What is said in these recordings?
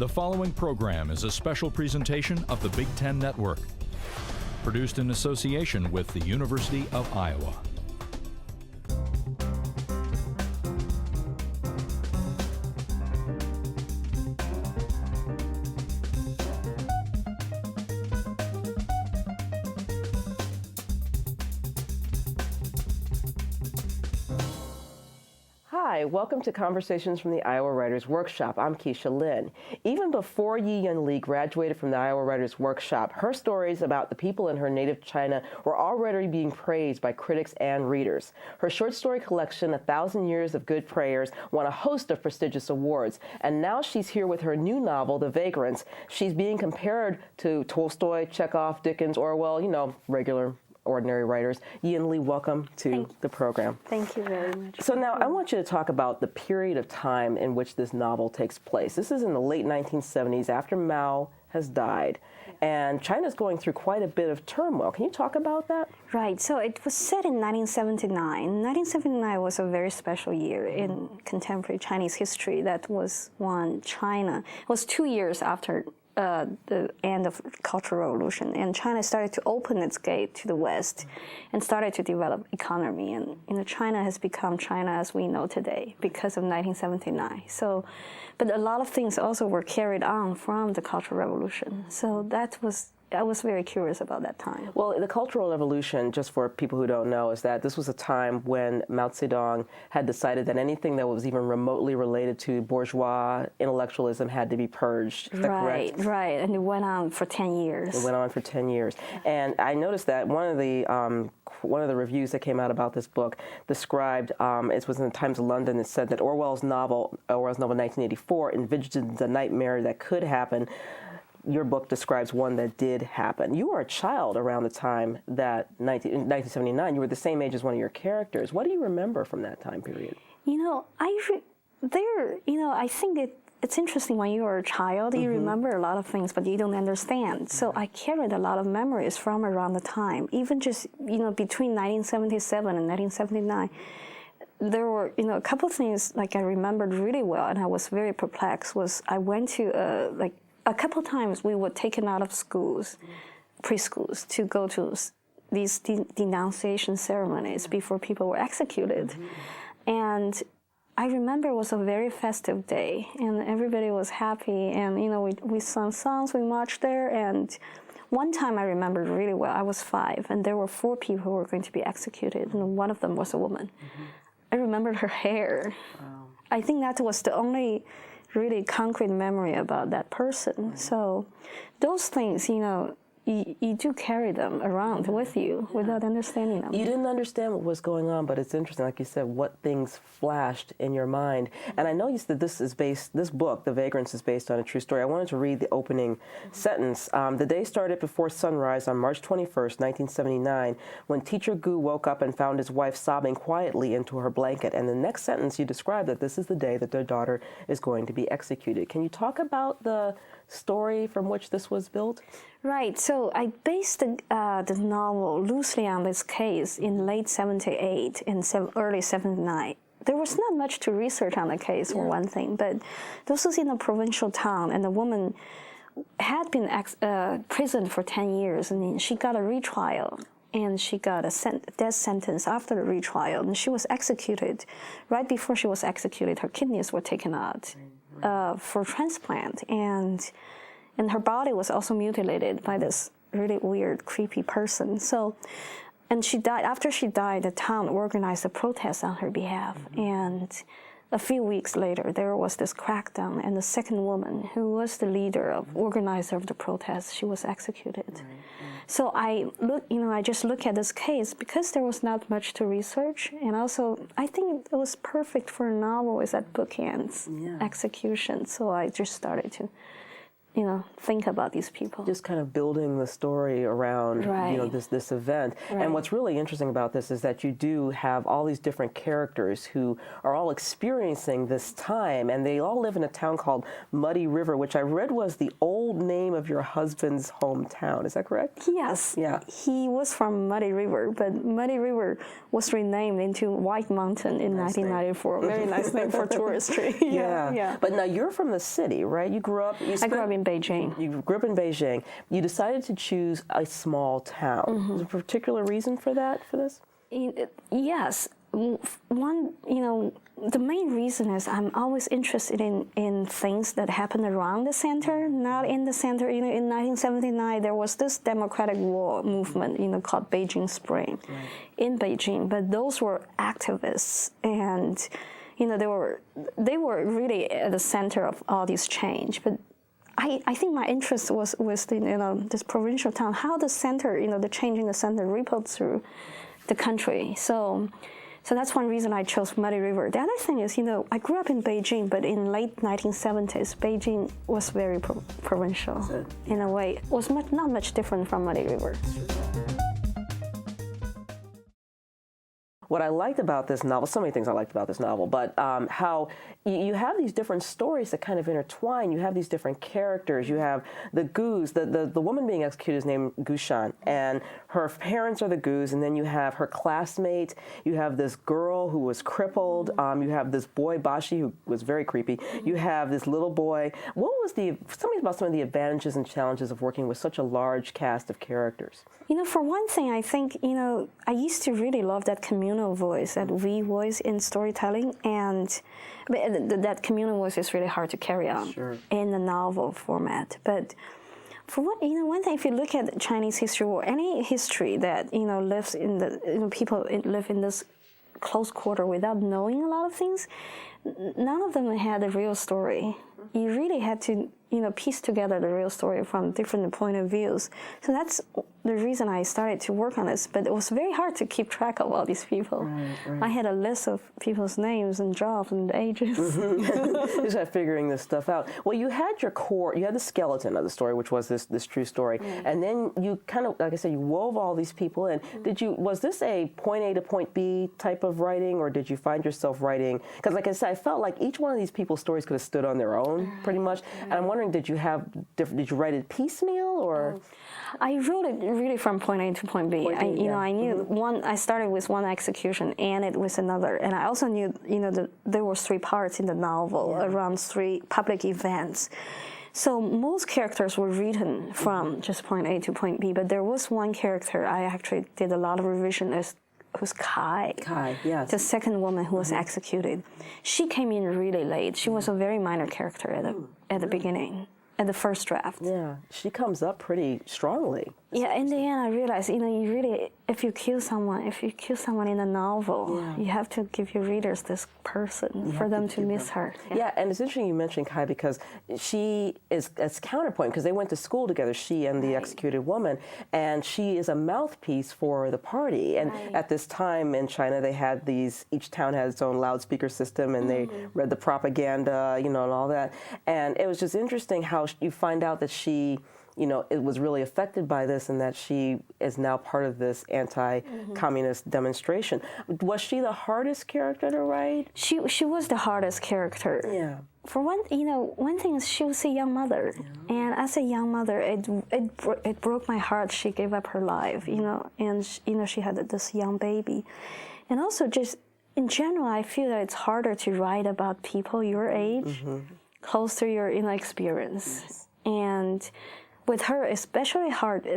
The following program is a special presentation of the Big Ten Network, produced in association with the University of Iowa. Hi, welcome to Conversations from the Iowa Writers Workshop. I'm Kecia Lynn. Even before Yiyun Li graduated from the Iowa Writers Workshop, her stories about the people in her native China were already being praised by critics and readers. Her short story collection, 1,000 Years of Good Prayers, won a host of prestigious awards. And now she's here with her new novel, The Vagrants. She's being compared to Tolstoy, Chekhov, Dickens, Orwell, regular ordinary writers. Yiyun Li, welcome to the program. Thank you very much. So now I want you to talk about the period of time in which this novel takes place. This is in the late 1970s after Mao has died, and China's going through quite a bit of turmoil. Can you talk about that? Right. So it was set in 1979. 1979 was a very special year in contemporary Chinese history. That was when China, it was 2 years after the end of Cultural Revolution, and China started to open its gate to the West and started to develop economy. And China has become China as we know today because of 1979. So, but a lot of things also were carried on from the Cultural Revolution. So I was very curious about that time. Well, the Cultural Revolution, just for people who don't know, is that this was a time when Mao Zedong had decided that anything that was even remotely related to bourgeois intellectualism had to be purged. Is that correct? Right. And it went on for 10 years. It went on for 10 years. And I noticed that one of the reviews that came out about this book described, it was in the Times of London, it said that Orwell's novel 1984 envisioned the nightmare that could happen. Your book describes one that did happen. You were a child around the time that, in 1979, you were the same age as one of your characters. What do you remember from that time period? I think it's interesting when you are a child, you remember a lot of things, but you don't understand. So I carried a lot of memories from around the time, even just, between 1977 and 1979. There were, a couple of things like I remembered really well, and I was very perplexed, was I went to, a couple of times we were taken out of schools, preschools, to go to these denunciation ceremonies before people were executed. And I remember it was a very festive day, and everybody was happy, and, we sang songs, we marched there, and one time I remembered really well, I was 5, and there were 4 people who were going to be executed, and one of them was a woman. I remembered her hair. Wow. I think that was the only really concrete memory about that person. So those things, you do carry them around with you without understanding them. You didn't understand what was going on, but it's interesting, like you said, what things flashed in your mind. And I know you said this book, The Vagrants, is based on a true story. I wanted to read the opening sentence. The day started before sunrise on March 21st, 1979, when teacher Gu woke up and found his wife sobbing quietly into her blanket. And the next sentence, you described that this is the day that their daughter is going to be executed. Can you talk about the story from which this was built? Right. So I based the novel loosely on this case in late 78 and early 79. There was not much to research on the case, for one thing, but this was in a provincial town, and the woman had been imprisoned for 10 years, and she got a retrial, and she got a death sentence after the retrial, and she was executed. Right before she was executed, her kidneys were taken out for transplant, and her body was also mutilated by this really weird, creepy person. So, and she died. After she died, the town organized a protest on her behalf. And a few weeks later, there was this crackdown, and the second woman, who was the organizer of the protest, she was executed. So I just look at this case because there was not much to research, and also I think it was perfect for a novel is at bookends, execution. So I just started to think about these people. Just kind of building the story around this event. And what's really interesting about this is that you do have all these different characters who are all experiencing this time, and they all live in a town called Muddy River, which I read was the old name of your husband's hometown. Is that correct? Yes. Yeah. He was from Muddy River, but Muddy River was renamed into White Mountain in 1994. Very nice name for touristry. Yeah. But now you're from the city, right? You grew up. I grew up in Beijing. You grew up in Beijing. You decided to choose a small town. Is there a particular reason for that? For this? Yes. One, the main reason is I'm always interested in things that happen around the center, not in the center. In 1979, there was this democratic war movement, called Beijing Spring, in Beijing. But those were activists, and they were really at the center of all this change. But I think my interest was in this provincial town, how the center, the change in the center rippled through the country. So that's one reason I chose Muddy River. The other thing is, I grew up in Beijing, but in late 1970s, Beijing was very provincial in a way. It was not much different from Muddy River. What I liked about this novel, so many things I liked about this novel, but how you have these different stories that kind of intertwine. You have these different characters. You have the Gus, the woman being executed is named Gushan, and her parents are the Gus, and then you have her classmate. You have this girl who was crippled. You have this boy, Bashi, who was very creepy. You have this little boy. What was tell me about some of the advantages and challenges of working with such a large cast of characters? For one thing, I think, I used to really love that communal voice, that we voice in storytelling, and that communal voice is really hard to carry on in the novel format. But for one thing, if you look at Chinese history or any history that, lives in the, people live in this close quarter without knowing a lot of things, none of them had a real story. You really had to, piece together the real story from different point of views. So that's the reason I started to work on this. But it was very hard to keep track of all these people. Right. I had a list of people's names and jobs and ages. Just had figuring this stuff out. Well, you had your core, you had the skeleton of the story, which was this true story. And then you kind of, like I said, you wove all these people in. Was this a point A to point B type of writing, or did you find yourself writing? Because like I said, I felt like each one of these people's stories could have stood on their own, pretty much. And I'm wondering, did you write it piecemeal, or? I wrote it really from point A to point B. I knew I started with one execution, and it was another. And I also knew, there were 3 parts in the novel around 3 public events. So most characters were written from just point A to point B, but there was one character I actually did a lot of revision who's Kai. Kai, yes. The second woman who was executed. She came in really late. She was a very minor character at the beginning, at the first draft. Yeah, she comes up pretty strongly. Yeah, in the end, I realized, you really, if you kill someone in a novel, you have to give your readers this person for them to miss her. Yeah, and it's interesting you mentioned Kai, because she is as counterpoint, because they went to school together, she and the executed woman, and she is a mouthpiece for the party. And at this time in China, they had each town had its own loudspeaker system, and they read the propaganda, and all that. And it was just interesting how you find out that she, it was really affected by this, and that she is now part of this anti-communist demonstration. Was she the hardest character to write? She was the hardest character. Yeah. For one thing is she was a young mother, and as a young mother, it broke my heart. She gave up her life, and she had this young baby, and also just in general, I feel that it's harder to write about people your age, close to your experience, and with her,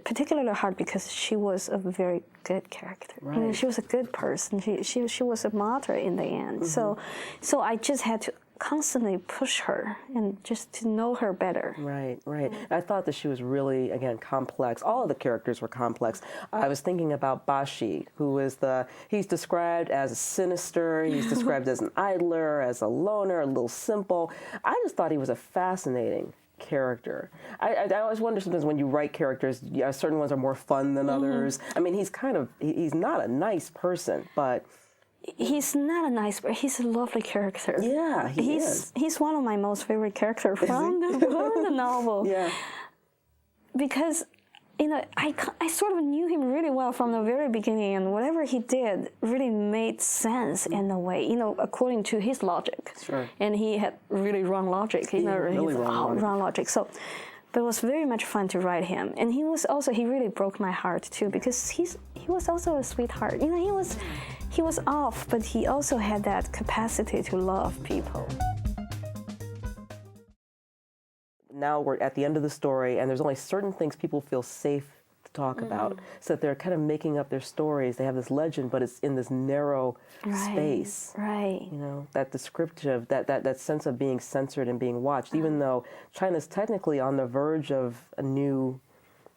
particularly hard because she was a very good character. Right. She was a good person. She was a martyr in the end. So I just had to constantly push her and just to know her better. Right. I thought that she was really, again, complex. All of the characters were complex. I was thinking about Bashi, who is he's described as sinister, he's described as an idler, as a loner, a little simple. I just thought he was a fascinating character. I always wonder sometimes when you write characters, certain ones are more fun than others. I mean, he's not a nice person, but He's not a nice, but he's a lovely character. Yeah, he is. He's one of my most favorite characters from the novel. Yeah. Because, I sort of knew him really well from the very beginning, and whatever he did really made sense in a way, according to his logic. Sure. And he had really wrong logic. Really wrong logic. So, but it was very much fun to write him. And he really broke my heart too, because he was also a sweetheart. He was off, but he also had that capacity to love people. Now we're at the end of the story, and there's only certain things people feel safe to talk about. So they're kind of making up their stories. They have this legend, but it's in this narrow space. Right. That descriptive, that sense of being censored and being watched, even though China's technically on the verge of a new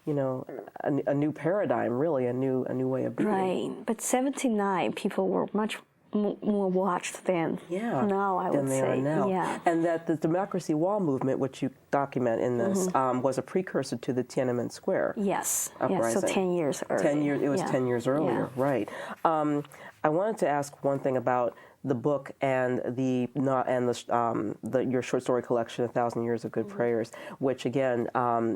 a new paradigm, really, a new way of being. Right. But 79 people were much more watched than now, I would say. Than they are now. Yeah. And that the Democracy Wall movement, which you document in this, was a precursor to the Tiananmen Square Yes. uprising. Yes, so 10 years earlier. It was 10 years earlier, right. I wanted to ask one thing about the book and your short story collection, 1,000 Years of Good Prayers, which again,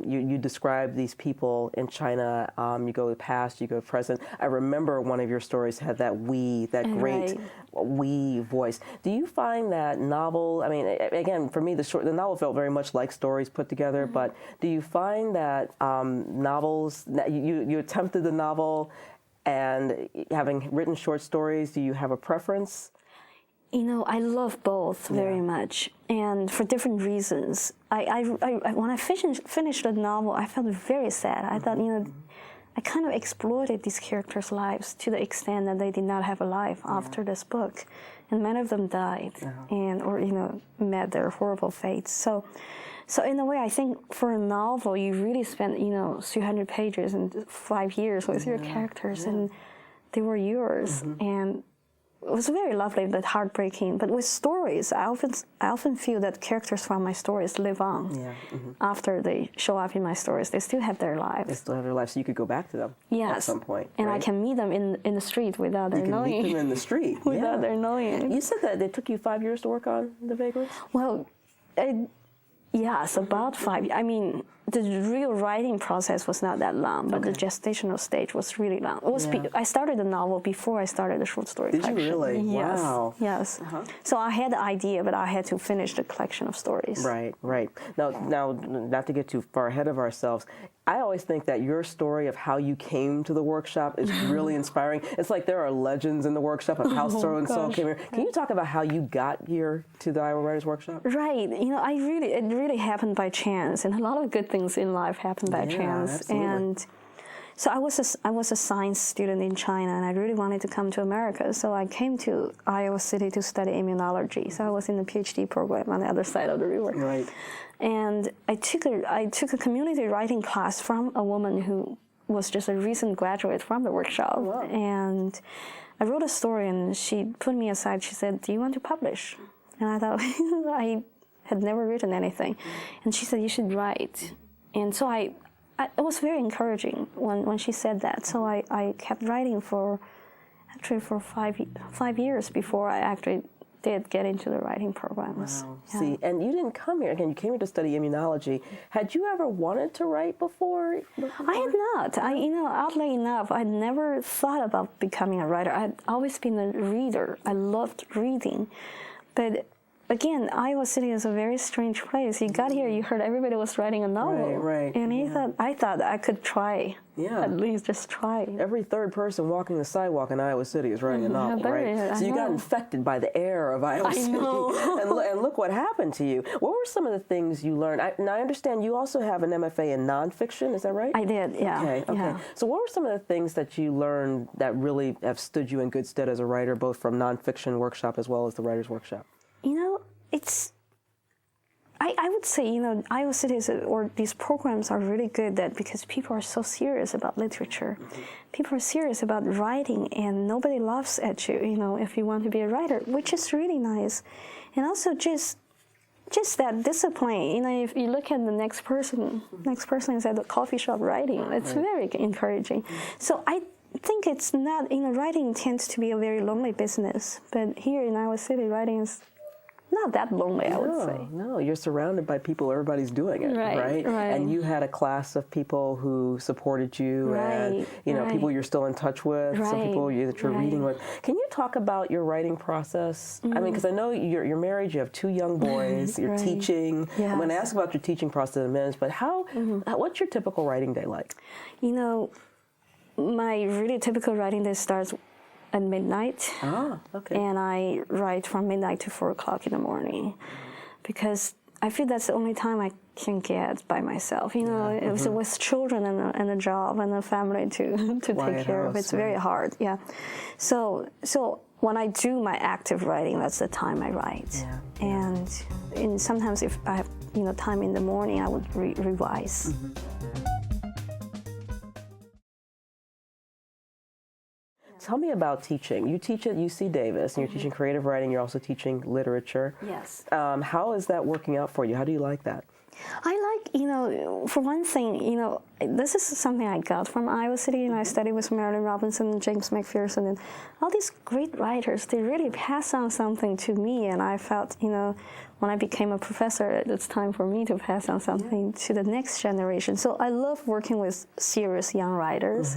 you describe these people in China. You go to the past, you go to the present. I remember one of your stories had that great we voice. Do you find that novel? I mean, again, for me, the novel felt very much like stories put together. But do you find that novels? You attempted the novel, and having written short stories, do you have a preference? I love both very much, and for different reasons. When I finished the novel, I felt very sad. I thought, I kind of exploited these characters' lives to the extent that they did not have a life after this book, and many of them died, or met their horrible fates. So in a way, I think for a novel, you really spent 300 pages and 5 years with your characters, and they were yours, and it was very lovely but heartbreaking. But with stories, I often feel that characters from my stories live on. After they show up in my stories, they still have their lives. They still have their lives, so you could go back to them at some point. And right? I can meet them in the street without their knowing. You can meet them in the street. Without their knowing. You said that it took you 5 years to work on The Vagrants? Well, yes, about 5 years. I mean, the real writing process was not that long, but the gestational stage was really long. It was I started the novel before I started the short story collection. Did you really? Yes. Wow. Yes. So I had the idea, but I had to finish the collection of stories. Right. Now, not to get too far ahead of ourselves, I always think that your story of how you came to the workshop is really inspiring. It's like there are legends in the workshop of how so-and-so came here. Can you talk about how you got here to the Iowa Writers Workshop? Right. It really happened by chance, and a lot of good things in life happen by chance. Absolutely. And so I was a science student in China, and I really wanted to come to America. So I came to Iowa City to study immunology. So I was in the PhD program on the other side of the river. Right. And I took a community writing class from a woman who was just a recent graduate from the workshop. Oh, wow. And I wrote a story, and she put me aside. She said, "Do you want to publish?" And I thought, I had never written anything. And she said, "You should write." And so it was very encouraging when she said that. So I kept writing for 5 years before I actually did get into the writing programs. Wow. Yeah. See, and you didn't come here, again, you came here to study immunology. Had you ever wanted to write before? I had not. Oddly enough, I'd never thought about becoming a writer. I'd always been a reader. I loved reading. But again, Iowa City is a very strange place. You got here, you heard everybody was writing a novel. Right. And I thought I could try. Yeah. At least just try. Every third person walking the sidewalk in Iowa City is writing a novel, right? So you got infected by the air of Iowa City. and look what happened to you. What were some of the things you learned? Now, I understand you also have an MFA in nonfiction, is that right? I did, yeah. Okay. Yeah. So what were some of the things that you learned that really have stood you in good stead as a writer, both from Nonfiction Workshop as well as the Writers Workshop? I would say, Iowa City or these programs are really good because people are so serious about literature. People are serious about writing, and nobody laughs at you, if you want to be a writer, which is really nice. And also just that discipline, if you look at the next person is at the coffee shop writing, it's very encouraging. So think it's not, writing tends to be a very lonely business, but here in Iowa City, writing is not that lonely, I would say. No, you're surrounded by people, everybody's doing it, right? And you had a class of people who supported you and, people you're still in touch with, some people that you're reading with. Can you talk about your writing process? I mean, because I know you're married, you have 2 young boys, you're teaching. Yes. I'm going to ask about your teaching process in a minute, but what's your typical writing day like? My really typical writing day starts at midnight. Okay. And I write from midnight to 4 o'clock in the morning because I feel that's the only time I can get by myself. It was with children and a job and a family to take care of. It's very hard. Yeah. So when I do my active writing, that's the time I write. Yeah. And sometimes if I have time in the morning, I would revise. Tell me about teaching. You teach at UC Davis, and you're teaching creative writing. You're also teaching literature. Yes. How is that working out for you? How do you like that? I like, for one thing, this is something I got from Iowa City. I studied with Marilyn Robinson, James McPherson, and all these great writers. They really pass on something to me, and I felt, when I became a professor, it's time for me to pass on something to the next generation. So I love working with serious young writers.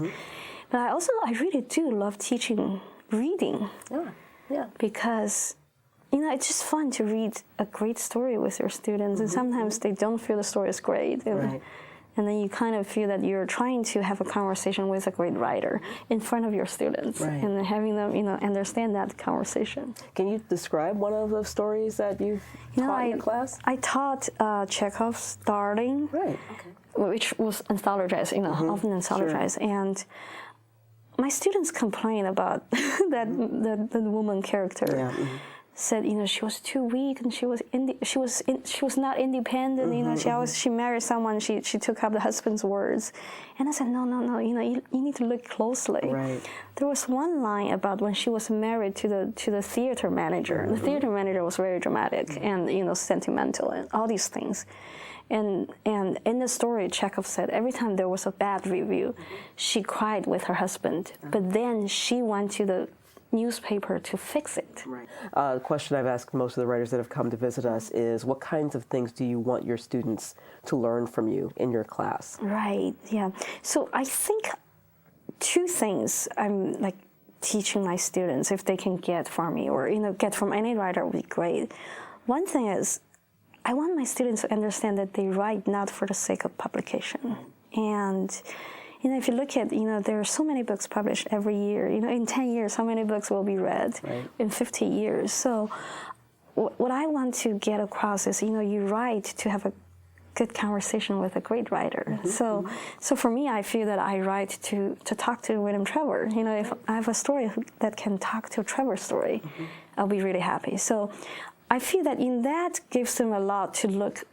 But I really do love teaching reading. Because, it's just fun to read a great story with your students, and sometimes they don't feel the story is great. And then you kind of feel that you're trying to have a conversation with a great writer in front of your students, and having them, understand that conversation. Can you describe one of the stories that you've taught in your class? I taught Chekhov's Darling, which was anthologized, often anthologized, and my students complain about that the woman character said, she was too weak and she was not independent. She married someone. She took up the husband's words, and I said, no. You need to look closely. There was one line about when she was married to the theater manager. The theater manager was very dramatic and sentimental and all these things. And in the story, Chekhov said every time there was a bad review, she cried with her husband. But then she went to the newspaper to fix it. The question I've asked most of the writers that have come to visit us is, what kinds of things do you want your students to learn from you in your class? So I think 2 things I'm teaching my students, if they can get from me or get from any writer, would be great. One thing is, I want my students to understand that they write not for the sake of publication. And, if you look at, there are so many books published every year. In 10 years, how many books will be read? In 50 years. So what I want to get across is, you write to have a good conversation with a great writer. So for me, I feel that I write to talk to William Trevor. If I have a story that can talk to Trevor's story, I'll be really happy. So I feel that that gives them a lot to look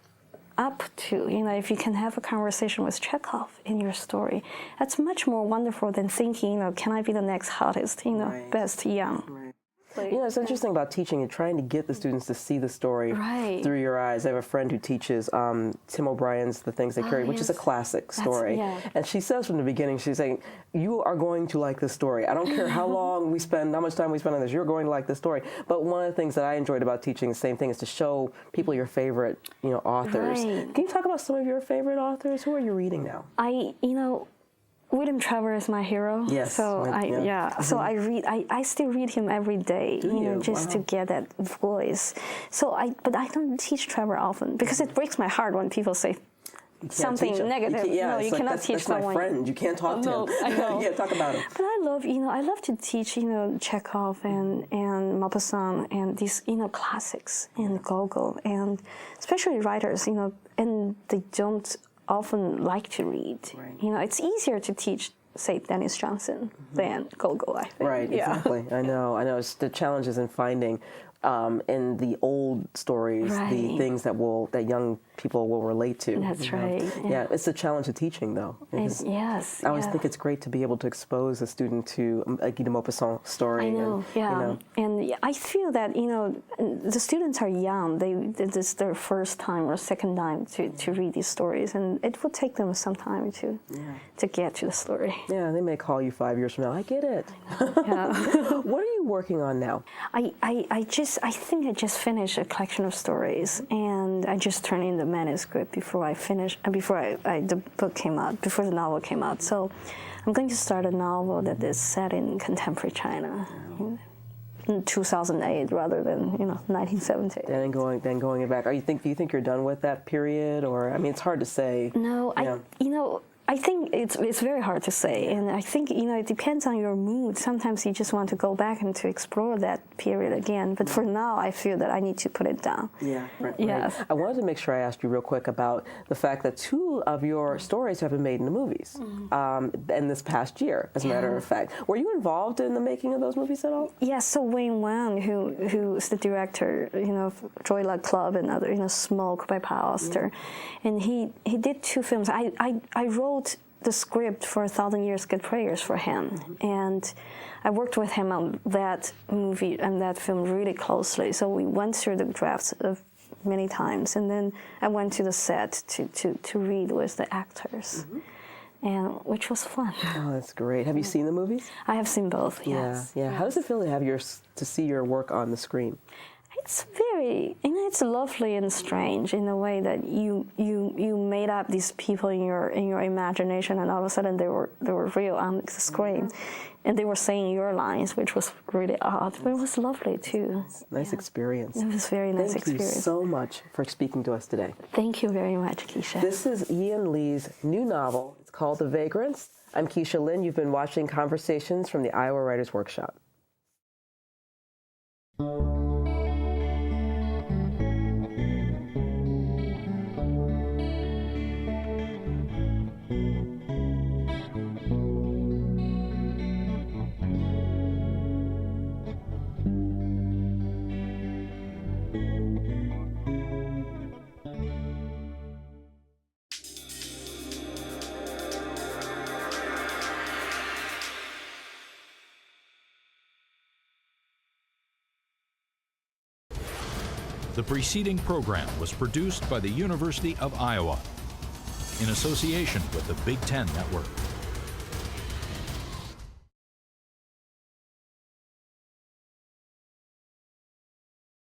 up to. If you can have a conversation with Chekhov in your story, that's much more wonderful than thinking, can I be the next hottest, best young. It's interesting about teaching and trying to get the students to see the story through your eyes. I have a friend who teaches Tim O'Brien's The Things They Carry, which is a classic story. And she says from the beginning, she's saying, you are going to like this story. I don't care how long we spend, how much time we spend on this, you're going to like this story. But one of the things that I enjoyed about teaching, the same thing, is to show people your favorite, authors. Can you talk about some of your favorite authors? Who are you reading now? William Trevor is my hero. Yes. So So I still read him every day, just to get that voice. But I don't teach Trevor often because it breaks my heart when people say something negative. You cannot teach someone. That's my friend. You can't talk to him. I know. Talk about him. But I love to teach, Chekhov and Maupassant and these, classics and Gogol, and especially writers, and they don't often like to read. It's easier to teach, say, Dennis Johnson than Gogol, I think. Exactly. I know. It's the challenges in finding in the old stories, the things that young people will relate to. That's right. Yeah, it's a challenge of teaching, though. Yes. I always think it's great to be able to expose a student to a Guy de Maupassant story. I know, and I feel that the students are young. This is their first time or second time to read these stories, and it will take them some time to get to the story. Yeah, they may call you 5 years from now. I get it. Yeah. What are you working on now? I think I just finished a collection of stories, and I just turned in the manuscript before the book came out, before the novel came out. So I'm going to start a novel that is set in contemporary China in 2008 rather than 1970. Then going back. Do you think you're done with that period, or I mean, it's hard to say. No, I think it's very hard to say, and I think it depends on your mood. Sometimes you just want to go back and to explore that period again. But for now, I feel that I need to put it down. Yeah, right. Yes. I wanted to make sure I asked you real quick about the fact that 2 of your stories have been made into movies in this past year. As a matter of fact, were you involved in the making of those movies at all? Yes. So Wayne Wang, who is the director, of Joy Luck Club and other, Smoke by Paul Auster, and he did 2 films. I wrote the script for 1,000 Years Good Prayers for him, and I worked with him on that movie and that film really closely. So we went through the drafts many times, and then I went to the set to read with the actors, and which was fun. Oh, that's great. Have you seen the movies? I have seen both. Yes. Yeah. How does it feel to see your work on the screen? It's very, it's lovely and strange in a way that you made up these people in your imagination, and all of a sudden they were real on the screen, and they were saying your lines, which was really odd, but it was lovely too. Nice experience. It was a very nice experience. Thank you so much for speaking to us today. Thank you very much, Kecia. This is Yiyun Li's new novel. It's called The Vagrants. I'm Kecia Lynn. You've been watching Conversations from the Iowa Writers Workshop. The preceding program was produced by the University of Iowa in association with the Big Ten Network.